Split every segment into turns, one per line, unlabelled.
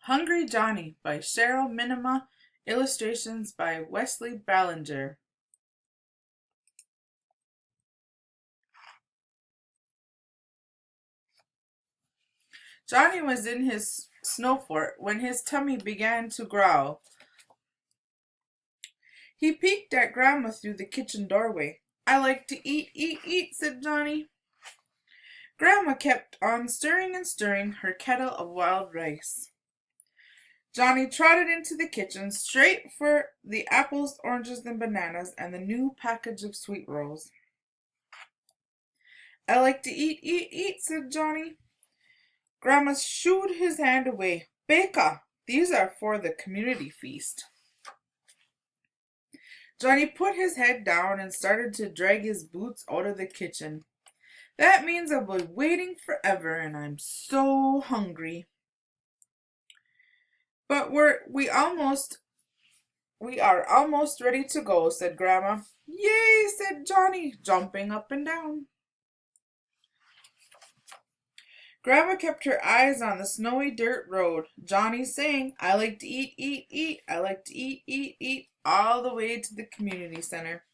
Hungry Johnny by Cheryl Minnema, illustrations by Wesley Ballinger. Johnny was in his snow fort when his tummy began to growl. He peeked at Grandma through the kitchen doorway. "I like to eat," said Johnny. Grandma kept on stirring and stirring her kettle of wild rice. Johnny trotted into the kitchen straight for the apples, oranges, and bananas and the new package of sweet rolls. "I like to eat," said Johnny. Grandma shooed his hand away. "Beka, these are for the community feast." Johnny put his head down and started to drag his boots out of the kitchen. "That means I'll be waiting forever, and I'm so hungry." "But we are almost ready to go," said Grandma. "Yay," said Johnny, jumping up and down. Grandma kept her eyes on the snowy dirt road. Johnny sang, "I like to eat, I like to eat," all the way to the community center.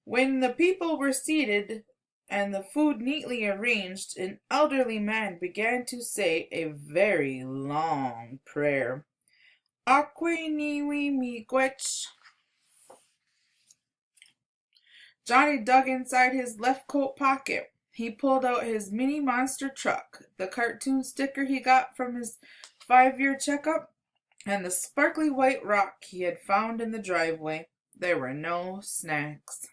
When the people were seated and the food neatly arranged, an elderly man began to say a very long prayer. "Aqua niwi miigwech." Johnny dug inside his left coat pocket. He pulled out his mini monster truck, the cartoon sticker he got from his 5-year checkup, and the sparkly white rock he had found in the driveway. There were no snacks.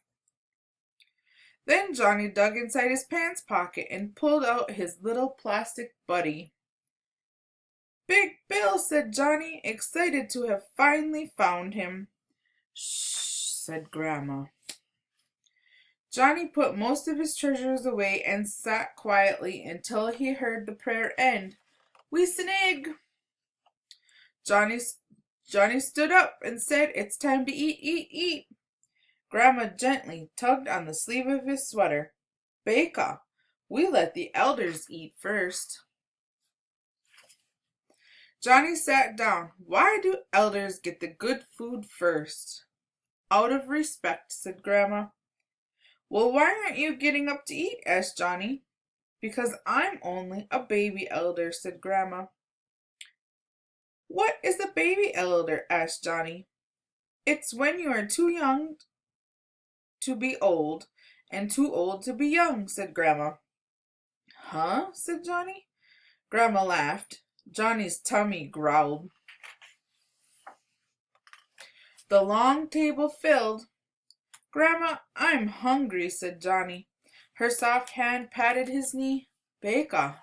Then Johnny dug inside his pants pocket and pulled out his little plastic buddy. "Big Bill," said Johnny, excited to have finally found him. "Shh," said Grandma. Johnny put most of his treasures away and sat quietly until he heard the prayer end. "Weesnig." Johnny stood up and said, "It's time to eat." Grandma gently tugged on the sleeve of his sweater. "Beka, we let the elders eat first." Johnny sat down. "Why do elders get the good food first?" "Out of respect," said Grandma. "Well, why aren't you getting up to eat?" asked Johnny. "Because I'm only a baby elder," said Grandma. "What is a baby elder?" asked Johnny. "It's when you are too young to be old and too old to be young," said Grandma. "Huh?" said Johnny. Grandma laughed. Johnny's tummy growled. The long table filled. "Grandma, I'm hungry," said Johnny. Her soft hand patted his knee. "Beka."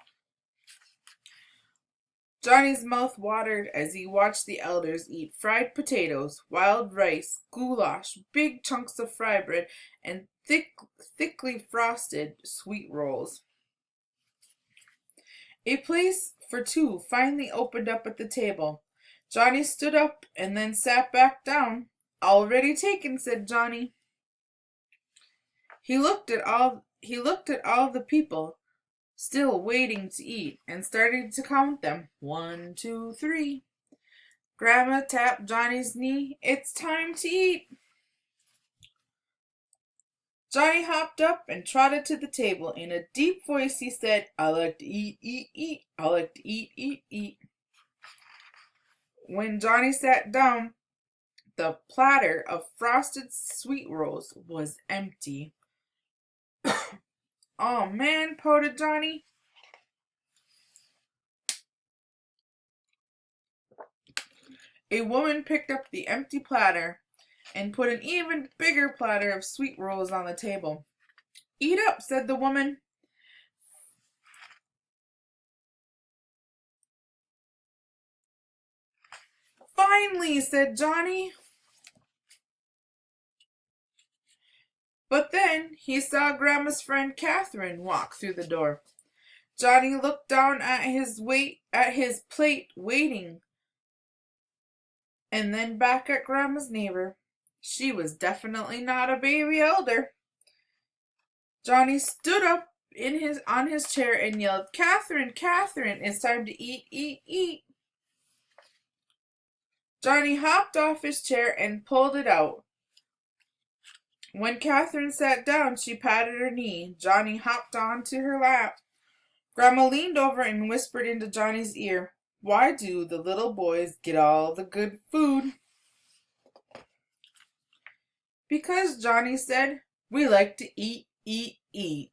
Johnny's mouth watered as he watched the elders eat fried potatoes, wild rice, goulash, big chunks of fry bread, and thickly frosted sweet rolls. A place for two finally opened up at the table. Johnny stood up and then sat back down. "Already taken," said Johnny. He looked at all the people still waiting to eat and started to count them. 1, 2, 3. Grandma tapped Johnny's knee. "It's time to eat." Johnny hopped up and trotted to the table. In a deep voice he said, "I like to eat. I like to eat." When Johnny sat down, the platter of frosted sweet rolls was empty. "Oh man," pouted Johnny. A woman picked up the empty platter and put an even bigger platter of sweet rolls on the table. "Eat up," said the woman. "Finally," said Johnny. But then he saw Grandma's friend Catherine walk through the door. Johnny looked down at his plate, waiting, and then back at Grandma's neighbor. She was definitely not a baby elder. Johnny stood up on his chair and yelled, "Catherine, Catherine, it's time to eat, eat, eat." Johnny hopped off his chair and pulled it out. When Catherine sat down, she patted her knee. Johnny hopped onto her lap. Grandma leaned over and whispered into Johnny's ear, "Why do the little boys get all the good food?" "Because," Johnny said, "we like to eat, eat, eat."